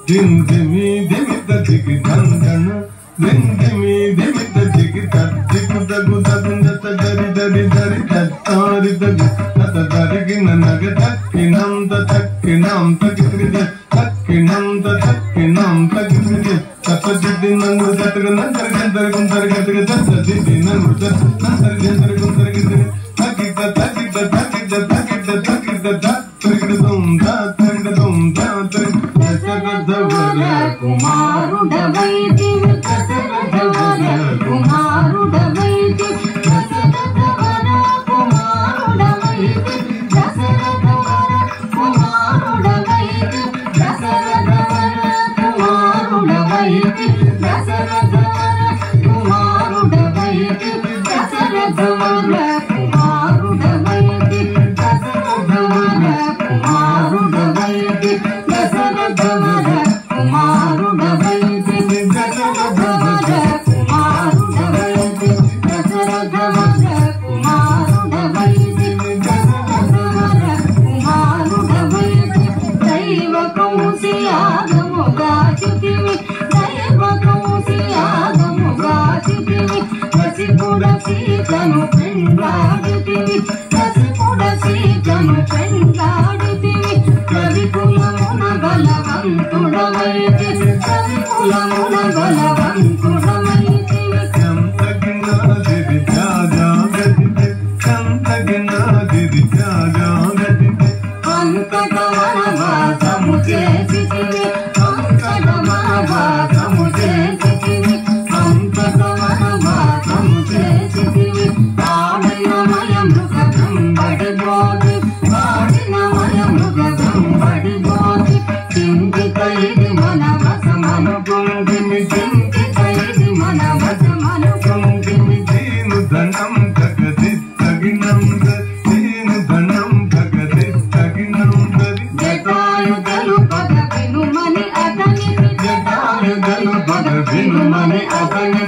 దిందిమి దిమిత దిగి దందన దిందిమి దిమిత దిగి దిగు దగు దగుందత దరి దరి దరి దరి దగి తత దరిగిన నగ తక్కినం తక్కినం తగిరిది తక్కినం తక్కినం తగిరిది తత దిది నందు తతగ నందర గందర గుందర గందర తత దిది నందు తత నందర గందర గుందర గందర తగిద తగిద తగిద తగిద తగిద తగిద దుంద తగిద దుంద దశరథవర కుమారుడవైతి దశరథవర కుమారుడవైతి దశరథవర కుమారుడవైతి దశరథవర కుమారుడవైతి దశరథవర కుమారుడవైతి దశరథవర కుమారుడవైతి దశరథవర కుమారుడవైతి దశరథవర కుమారుడవైతి దశరథవర కుమారుడవైతి దశరథవర కుమారుడవైతి దశరథవర కుమారుడవైతి దశరథవర కుమారుడవైతి దైవ కౌశియాగముగాచితివి దైవ కౌశియాగముగాచితివి రసికుడ సీతను పెండ్లాడితివి రసికుడ సీతను పెండ్లాడితివి కవికులమున బలవంతుడవైతి కవికులమున బలవంతుడవైతి సంతగినాదిరి జాజాగదితే సంతగినాదిరి జాజాగదితే అంతట వనవాసము చేసితివి అంతట వనవాసము చేసితివి అంతట వనవాసము చేసితివి ఆడినమయ మృగం బడిబోధి ఆడినమయ మృగం బడిబోధి చింతితైది మన వశమనుకుంటిమి చింతితైది మన వశమనుకుంటిమి దీను ధనం జగది తగినం దీను ధనం జగది తగినం జటాయుధలు పద వినుమని అతనికి జటాయుధలు పద వినుమని అతనికి